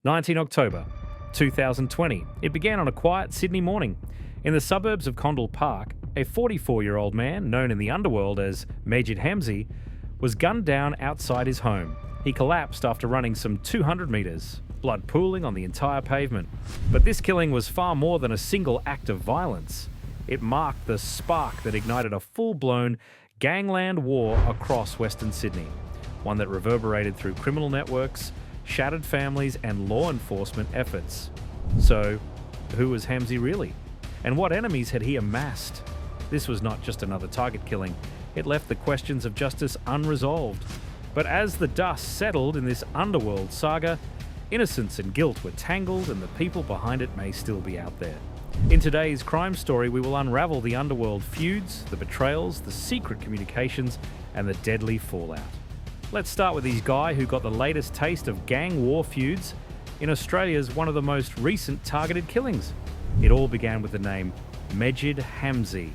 19 October 2020. It began on a quiet Sydney morning. In the suburbs of Condell Park, a 44-year-old man, known in the underworld as Hamzy, was gunned down outside his home. He collapsed after running some 200 metres, blood pooling on the entire pavement. But this killing was far more than a single act of violence. It marked the spark that ignited a full-blown gangland war across Western Sydney, one that reverberated through criminal networks, shattered families and law enforcement efforts. So, who was Hamzy really? And what enemies had he amassed? This was not just another target killing. It left the questions of justice unresolved. But as the dust settled in this underworld saga, innocence and guilt were tangled, and the people behind it may still be out there. In today's crime story, we will unravel the underworld feuds, the betrayals, the secret communications, and the deadly fallout. Let's start with his guy who got the latest taste of gang war feuds in Australia's one of the most recent targeted killings. It all began with the name Hamzy,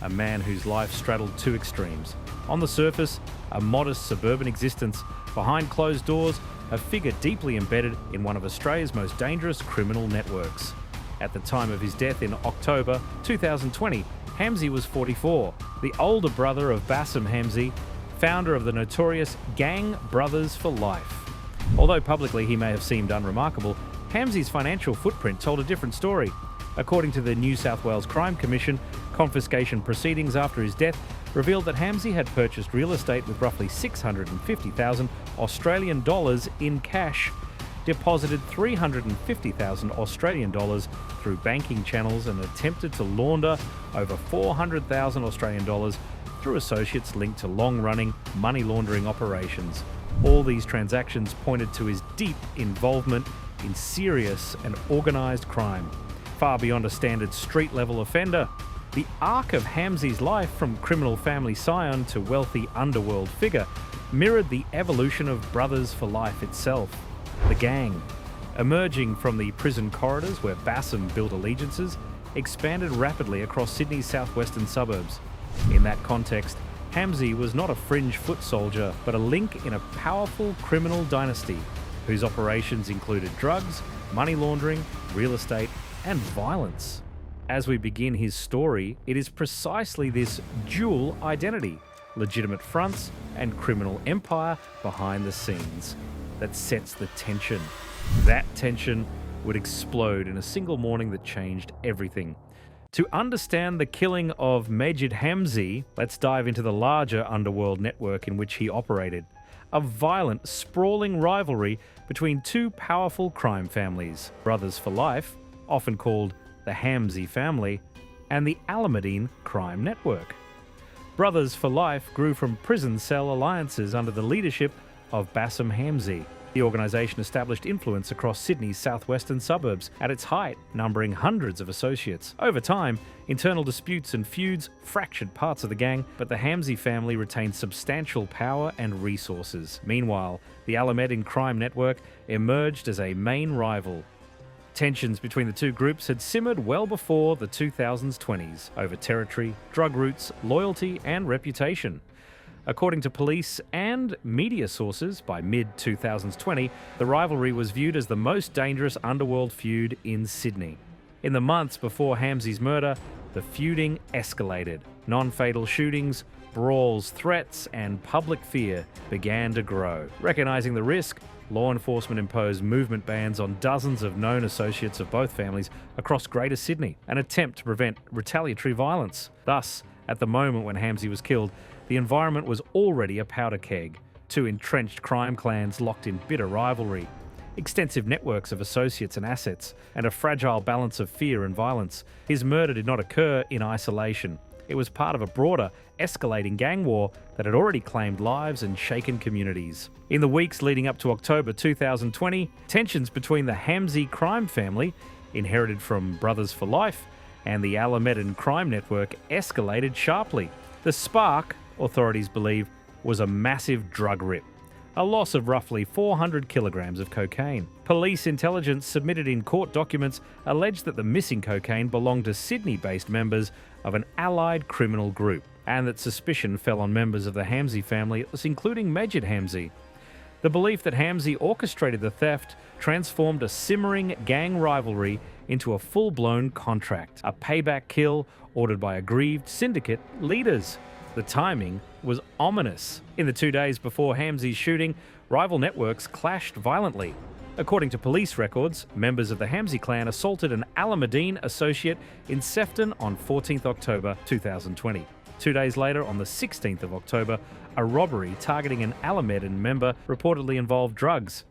a man whose life straddled two extremes. On the surface, a modest suburban existence. Behind closed doors, a figure deeply embedded in one of Australia's most dangerous criminal networks. At the time of his death in October 2020, Hamzy was 44, the older brother of Bassem Hamzy, founder of the notorious Gang Brothers for Life. Although publicly he may have seemed unremarkable, Hamzy's financial footprint told a different story. According to the New South Wales Crime Commission, confiscation proceedings after his death revealed that Hamzy had purchased real estate with roughly 650,000 Australian dollars in cash, deposited 350,000 Australian dollars through banking channels, and attempted to launder over 400,000 Australian dollars through associates linked to long-running money laundering operations. All these transactions pointed to his deep involvement in serious and organised crime, far beyond a standard street-level offender. The arc of Hamzy's life, from criminal family scion to wealthy underworld figure, mirrored the evolution of Brothers for Life itself. The gang, emerging from the prison corridors where Bassem built allegiances, expanded rapidly across Sydney's southwestern suburbs. In that context, Hamzy was not a fringe foot soldier, but a link in a powerful criminal dynasty whose operations included drugs, money laundering, real estate, and violence. As we begin his story, it is precisely this dual identity, legitimate fronts and criminal empire behind the scenes, that sets the tension. That tension would explode in a single morning that changed everything. To understand the killing of Hamzy, let's dive into the larger underworld network in which he operated. A violent, sprawling rivalry between two powerful crime families, Brothers for Life, often called the Hamzy family, and the Alameddine crime network. Brothers for Life grew from prison cell alliances under the leadership of Bassem Hamzy. The organisation established influence across Sydney's southwestern suburbs, at its height numbering hundreds of associates. Over time, internal disputes and feuds fractured parts of the gang, but the Hamzy family retained substantial power and resources. Meanwhile, the Alameddine crime network emerged as a main rival. Tensions between the two groups had simmered well before the 2020s over territory, drug routes, loyalty, and reputation. According to police and media sources, by mid-2020, the rivalry was viewed as the most dangerous underworld feud in Sydney. In the months before Hamzy's murder, the feuding escalated. Non-fatal shootings, brawls, threats, and public fear began to grow. Recognizing the risk, law enforcement imposed movement bans on dozens of known associates of both families across Greater Sydney, an attempt to prevent retaliatory violence. Thus, at the moment when Hamzy was killed, the environment was already a powder keg. Two entrenched crime clans locked in bitter rivalry, extensive networks of associates and assets, and a fragile balance of fear and violence. His murder did not occur in isolation. It was part of a broader, escalating gang war that had already claimed lives and shaken communities. In the weeks leading up to October 2020, tensions between the Hamzy crime family, inherited from Brothers for Life, and the Alameddine crime network escalated sharply. The spark, authorities believe, was a massive drug rip, a loss of roughly 400 kilograms of cocaine. Police intelligence submitted in court documents alleged that the missing cocaine belonged to Sydney-based members of an allied criminal group, and that suspicion fell on members of the Hamzy family, including Hamzy. The belief that Hamzy orchestrated the theft transformed a simmering gang rivalry into a full-blown contract, a payback kill ordered by aggrieved syndicate leaders. The timing was ominous. In the 2 days before Hamzy's shooting, rival networks clashed violently. According to police records, members of the Hamzy clan assaulted an Alameddine associate in Sefton on 14th October 2020. 2 days later, on the 16th of October, a robbery targeting an Alameddine member reportedly involved drugs.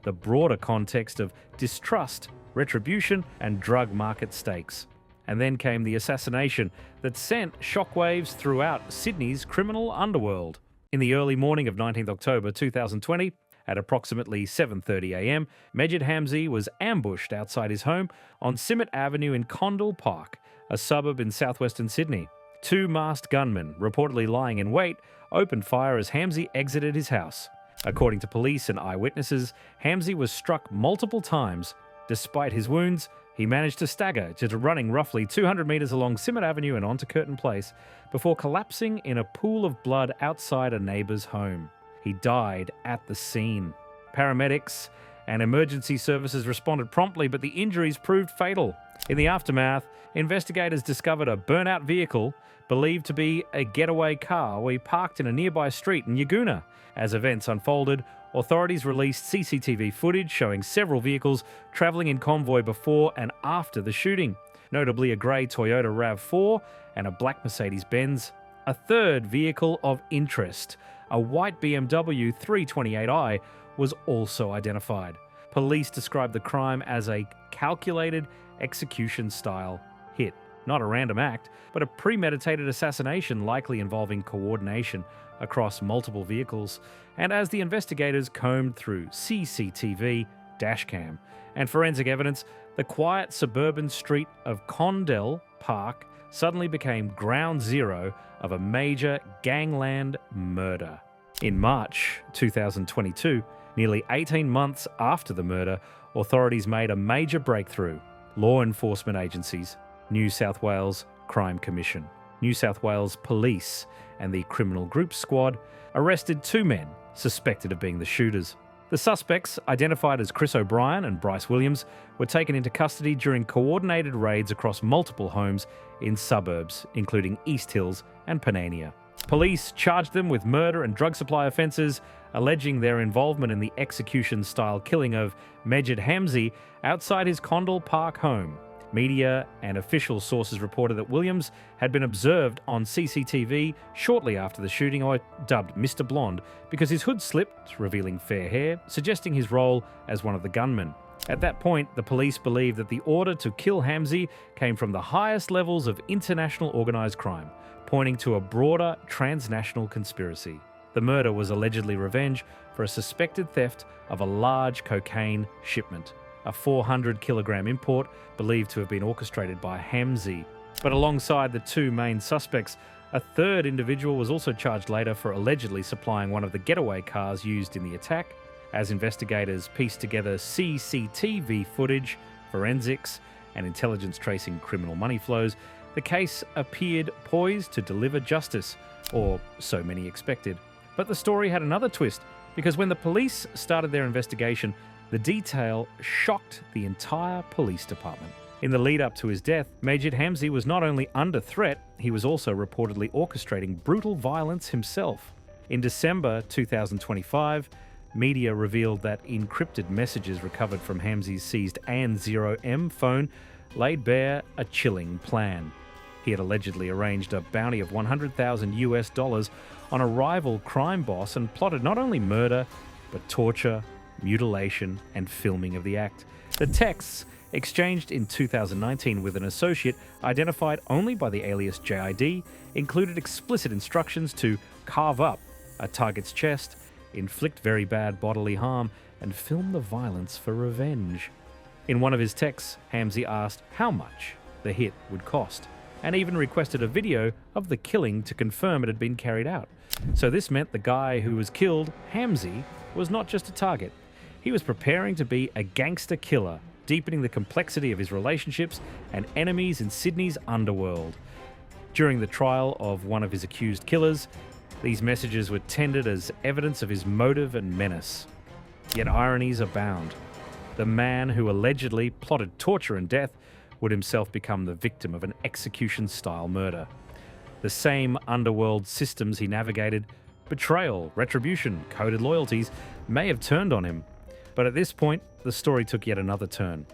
The broader context of distrust, retribution, and drug market stakes. And then came the assassination that sent shockwaves throughout Sydney's criminal underworld. In the early morning of 19th October 2020, at approximately 7:30 a.m, Majid Hamzy was ambushed outside his home on Simmet Avenue in Condell Park, a suburb in southwestern Sydney. Two masked gunmen, reportedly lying in wait, opened fire as Hamzy exited his house. According to police and eyewitnesses, Hamzy was struck multiple times. Despite his wounds, he managed to stagger to running roughly 200 metres along Simmet Avenue and onto Curtin Place before collapsing in a pool of blood outside a neighbour's home. He died at the scene. Paramedics and emergency services responded promptly, but the injuries proved fatal. In the aftermath, investigators discovered a burnt-out vehicle believed to be a getaway car we parked in a nearby street in Yagoona. As events unfolded, authorities released CCTV footage showing several vehicles travelling in convoy before and after the shooting, notably a grey Toyota RAV4 and a black Mercedes-Benz. A third vehicle of interest, a white BMW 328i, was also identified. Police described the crime as a calculated execution-style hit. Not a random act, but a premeditated assassination likely involving coordination across multiple vehicles. And as the investigators combed through CCTV, dashcam, and forensic evidence, the quiet suburban street of Condell Park suddenly became ground zero of a major gangland murder. In March 2022, nearly 18 months after the murder, authorities made a major breakthrough. Law enforcement agencies, New South Wales Crime Commission, New South Wales Police, and the Criminal Group Squad arrested two men suspected of being the shooters. The suspects, identified as Chris O'Brien and Bryce Williams, were taken into custody during coordinated raids across multiple homes in suburbs, including East Hills and Panania. Police charged them with murder and drug supply offences, alleging their involvement in the execution-style killing of Majid Hamzy outside his Condell Park home. Media and official sources reported that Williams had been observed on CCTV shortly after the shooting, dubbed Mr. Blonde, because his hood slipped, revealing fair hair, suggesting his role as one of the gunmen. At that point, the police believed that the order to kill Hamzy came from the highest levels of international organised crime, pointing to a broader transnational conspiracy. The murder was allegedly revenge for a suspected theft of a large cocaine shipment, a 400-kilogram import believed to have been orchestrated by Hamzy. But alongside the two main suspects, a third individual was also charged later for allegedly supplying one of the getaway cars used in the attack. As investigators pieced together CCTV footage, forensics, and intelligence tracing criminal money flows, the case appeared poised to deliver justice, or so many expected. But the story had another twist, because when the police started their investigation, the detail shocked the entire police department. In the lead-up to his death, Majid Hamzy was not only under threat, he was also reportedly orchestrating brutal violence himself. In December 2025, media revealed that encrypted messages recovered from Hamzy's seized AN0M phone laid bare a chilling plan. He had allegedly arranged a bounty of $100,000 on a rival crime boss and plotted not only murder, but torture, mutilation, and filming of the act. The texts, exchanged in 2019 with an associate identified only by the alias JID, included explicit instructions to carve up a target's chest, inflict very bad bodily harm, and film the violence for revenge. In one of his texts, Hamzy asked how much the hit would cost, and even requested a video of the killing to confirm it had been carried out. So this meant the guy who was killed, Hamzy, was not just a target. He was preparing to be a gangster killer, deepening the complexity of his relationships and enemies in Sydney's underworld. During the trial of one of his accused killers, these messages were tendered as evidence of his motive and menace. Yet ironies abound. The man who allegedly plotted torture and death would himself become the victim of an execution-style murder. The same underworld systems he navigated, betrayal, retribution, coded loyalties, may have turned on him. But at this point, the story took yet another turn.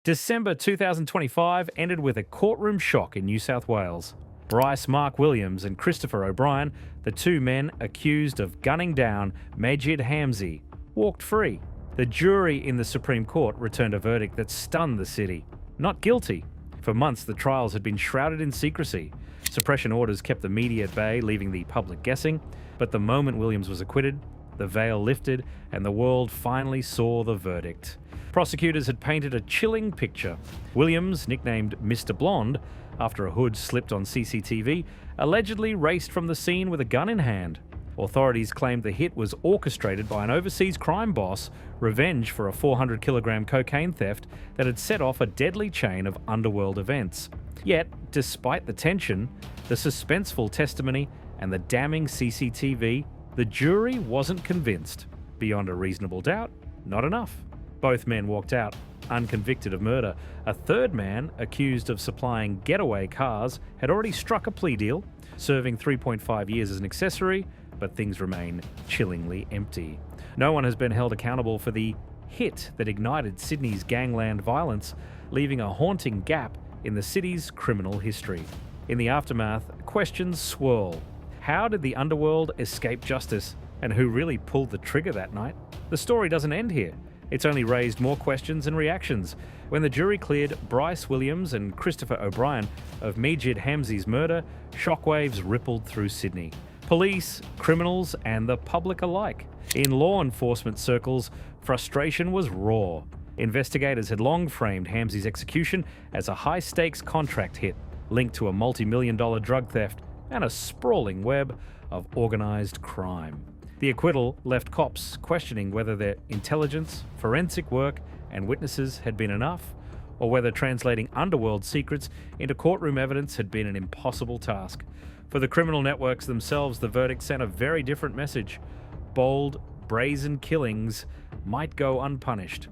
December 2025 ended with a courtroom shock in New South Wales. Bryce Mark Williams and Christopher O'Brien, the two men accused of gunning down Majid Hamzy, walked free. The jury in the Supreme Court returned a verdict that stunned the city. Not guilty. For months, the trials had been shrouded in secrecy. Suppression orders kept the media at bay, leaving the public guessing. But the moment Williams was acquitted, the veil lifted, and the world finally saw the verdict. Prosecutors had painted a chilling picture. Williams, nicknamed Mr. Blonde, after a hood slipped on CCTV, allegedly raced from the scene with a gun in hand. Authorities claimed the hit was orchestrated by an overseas crime boss, revenge for a 400-kilogram cocaine theft that had set off a deadly chain of underworld events. Yet, despite the tension, the suspenseful testimony, and the damning CCTV, the jury wasn't convinced. Beyond a reasonable doubt, not enough. Both men walked out, unconvicted of murder. A third man, accused of supplying getaway cars, had already struck a plea deal, serving 3.5 years as an accessory, but things remain chillingly empty. No one has been held accountable for the hit that ignited Sydney's gangland violence, leaving a haunting gap in the city's criminal history. In the aftermath, questions swirl. How did the underworld escape justice, and who really pulled the trigger that night? The story doesn't end here. It's only raised more questions and reactions. When the jury cleared Bryce Williams and Christopher O'Brien of Majid Hamzy's murder, shockwaves rippled through Sydney. Police, criminals, and the public alike. In law enforcement circles, frustration was raw. Investigators had long framed Hamzy's execution as a high-stakes contract hit, linked to a multi-million-dollar drug theft and a sprawling web of organised crime. The acquittal left cops questioning whether their intelligence, forensic work, and witnesses had been enough, or whether translating underworld secrets into courtroom evidence had been an impossible task. For the criminal networks themselves, the verdict sent a very different message. Bold, brazen killings might go unpunished.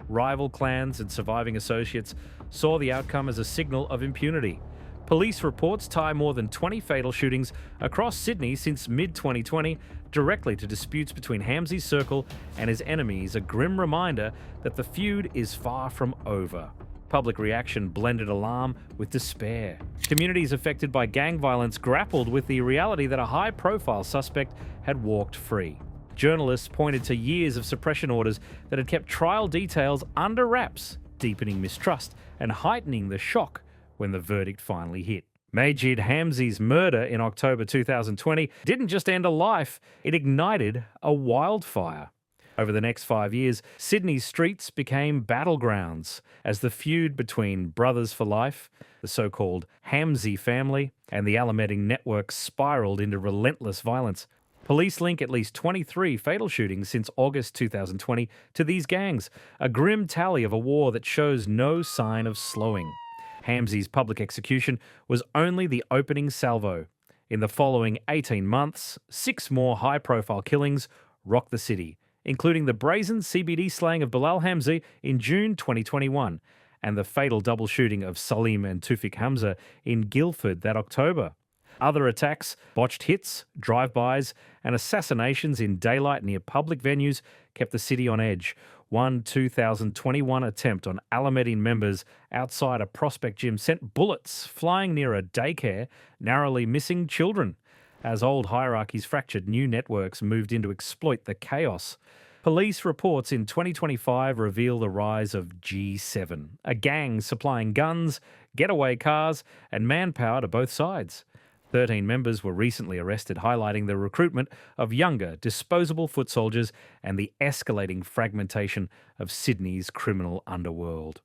Rival clans and surviving associates saw the outcome as a signal of impunity. Police reports tie more than 20 fatal shootings across Sydney since mid-2020 directly to disputes between Hamzy's circle and his enemies, a grim reminder that the feud is far from over. Public reaction blended alarm with despair. Communities affected by gang violence grappled with the reality that a high-profile suspect had walked free. Journalists pointed to years of suppression orders that had kept trial details under wraps, deepening mistrust and heightening the shock when the verdict finally hit. Majid Hamzy's murder in October 2020 didn't just end a life, it ignited a wildfire. Over the next 5 years, Sydney's streets became battlegrounds as the feud between Brothers for Life, the so-called Hamzy family, and the Alameddine network spiraled into relentless violence. Police link at least 23 fatal shootings since August 2020 to these gangs, a grim tally of a war that shows no sign of slowing. Hamzy's public execution was only the opening salvo. In the following 18 months, 6 more high-profile killings rocked the city, including the brazen CBD slaying of Bilal Hamzy in June 2021 and the fatal double shooting of Salim and Tufik Hamza in Guildford that October. Other attacks, botched hits, drive-bys, and assassinations in daylight near public venues kept the city on edge. One 2021 attempt on Alameddine members outside a Prospect gym sent bullets flying near a daycare, narrowly missing children. As old hierarchies fractured, new networks moved in to exploit the chaos. Police reports in 2025 reveal the rise of G7, a gang supplying guns, getaway cars, and manpower to both sides. 13 members were recently arrested, highlighting the recruitment of younger, disposable foot soldiers and the escalating fragmentation of Sydney's criminal underworld.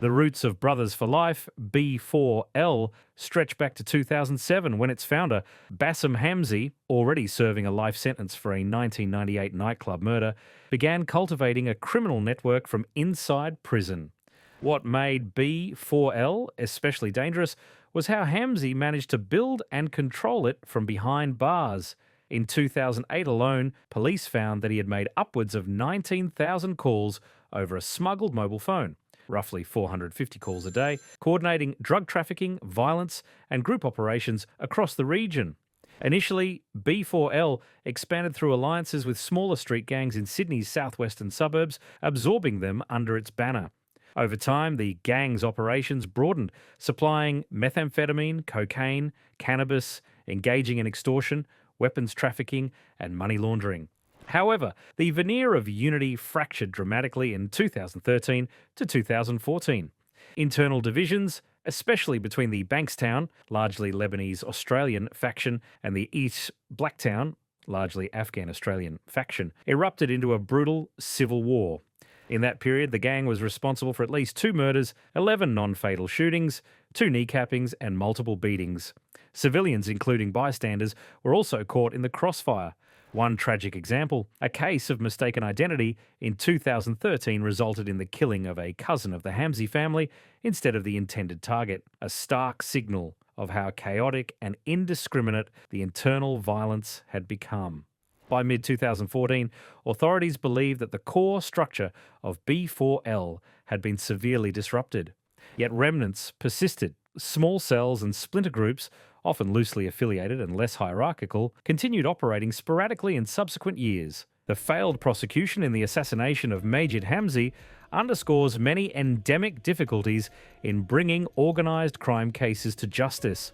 The roots of Brothers for Life, B4L, stretch back to 2007 when its founder, Bassem Hamzy, already serving a life sentence for a 1998 nightclub murder, began cultivating a criminal network from inside prison. What made B4L especially dangerous was how Hamzy managed to build and control it from behind bars. In 2008 alone, police found that he had made upwards of 19,000 calls over a smuggled mobile phone, roughly 450 calls a day, coordinating drug trafficking, violence, and group operations across the region. Initially, B4L expanded through alliances with smaller street gangs in Sydney's southwestern suburbs, absorbing them under its banner. Over time, the gang's operations broadened, supplying methamphetamine, cocaine, cannabis, engaging in extortion, weapons trafficking, and money laundering. However, the veneer of unity fractured dramatically in 2013 to 2014. Internal divisions, especially between the Bankstown, largely Lebanese-Australian faction, and the East Blacktown, largely Afghan-Australian faction, erupted into a brutal civil war. In that period, the gang was responsible for at least 2 murders, 11 non-fatal shootings, 2 kneecappings, and multiple beatings. Civilians, including bystanders, were also caught in the crossfire. One tragic example, a case of mistaken identity in 2013 resulted in the killing of a cousin of the Hamzy family instead of the intended target, a stark signal of how chaotic and indiscriminate the internal violence had become. By mid-2014, authorities believed that the core structure of B4L had been severely disrupted. Yet remnants persisted. Small cells and splinter groups, often loosely affiliated and less hierarchical, continued operating sporadically in subsequent years. The failed prosecution in the assassination of Majid Hamzy underscores many endemic difficulties in bringing organised crime cases to justice.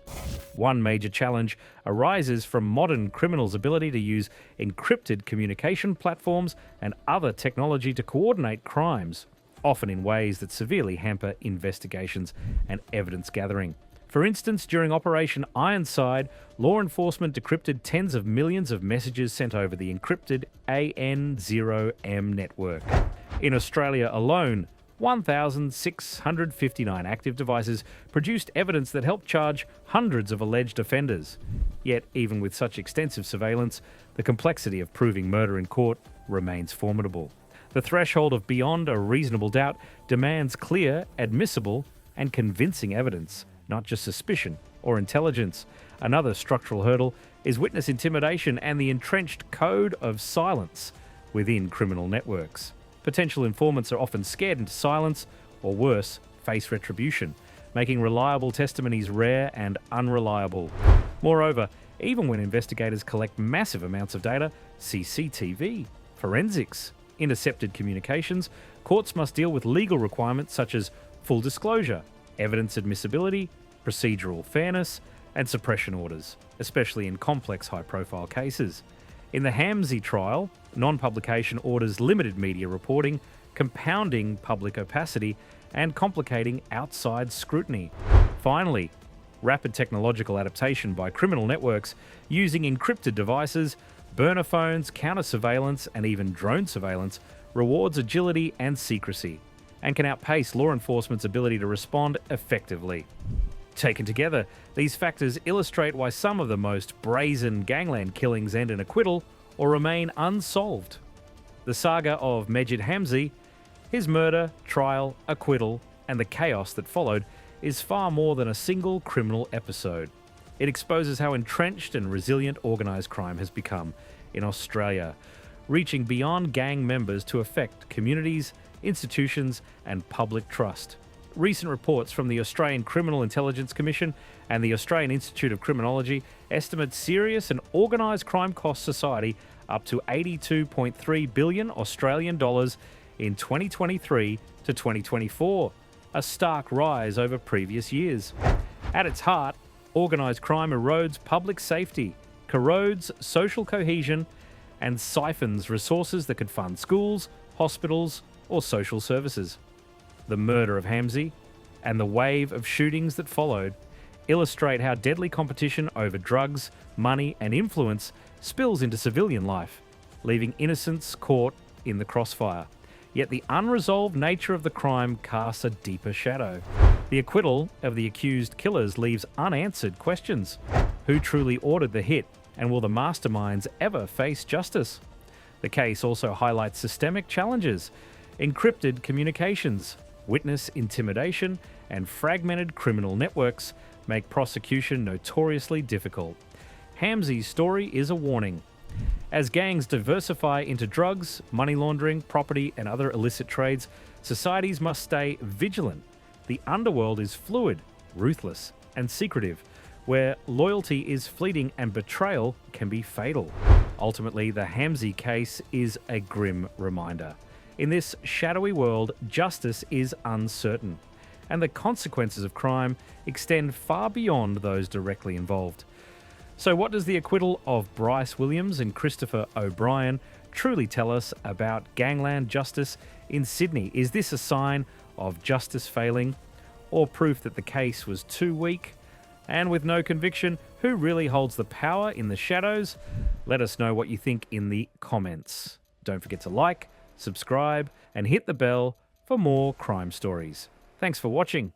One major challenge arises from modern criminals' ability to use encrypted communication platforms and other technology to coordinate crimes, often in ways that severely hamper investigations and evidence gathering. For instance, during Operation Ironside, law enforcement decrypted tens of millions of messages sent over the encrypted AN0M network. In Australia alone, 1,659 active devices produced evidence that helped charge hundreds of alleged offenders. Yet, even with such extensive surveillance, the complexity of proving murder in court remains formidable. The threshold of beyond a reasonable doubt demands clear, admissible, and convincing evidence, not just suspicion or intelligence. Another structural hurdle is witness intimidation and the entrenched code of silence within criminal networks. Potential informants are often scared into silence, or worse, face retribution, making reliable testimonies rare and unreliable. Moreover, even when investigators collect massive amounts of data, CCTV, forensics, intercepted communications, courts must deal with legal requirements such as full disclosure, evidence admissibility, procedural fairness, and suppression orders, especially in complex high-profile cases. In the Hamzy trial, non-publication orders limited media reporting, compounding public opacity and complicating outside scrutiny. Finally, rapid technological adaptation by criminal networks using encrypted devices, burner phones, counter-surveillance, and even drone surveillance rewards agility and secrecy, and can outpace law enforcement's ability to respond effectively. Taken together, these factors illustrate why some of the most brazen gangland killings end in acquittal or remain unsolved. The saga of Majid Hamzy, his murder, trial, acquittal, and the chaos that followed is far more than a single criminal episode. It exposes how entrenched and resilient organised crime has become in Australia, reaching beyond gang members to affect communities, institutions, and public trust. Recent reports from the Australian Criminal Intelligence Commission and the Australian Institute of Criminology estimate serious and organised crime cost society up to 82.3 billion Australian dollars in 2023 to 2024, a stark rise over previous years. At its heart, organised crime erodes public safety, corrodes social cohesion, and siphons resources that could fund schools, hospitals, or social services. The murder of Hamzy and the wave of shootings that followed illustrate how deadly competition over drugs, money, and influence spills into civilian life, leaving innocents caught in the crossfire. Yet the unresolved nature of the crime casts a deeper shadow. The acquittal of the accused killers leaves unanswered questions. Who truly ordered the hit, and will the masterminds ever face justice? The case also highlights systemic challenges: encrypted communications, witness intimidation, and fragmented criminal networks make prosecution notoriously difficult. Hamzy's story is a warning. As gangs diversify into drugs, money laundering, property, and other illicit trades, societies must stay vigilant. The underworld is fluid, ruthless, and secretive, where loyalty is fleeting and betrayal can be fatal. Ultimately, the Hamzy case is a grim reminder. In this shadowy world, justice is uncertain, and the consequences of crime extend far beyond those directly involved. So what does the acquittal of Bryce Williams and Christopher O'Brien truly tell us about gangland justice in Sydney? Is this a sign of justice failing, or proof that the case was too weak? And with no conviction, who really holds the power in the shadows? Let us know what you think in the comments. Don't forget to like, subscribe, and hit the bell for more crime stories. Thanks for watching.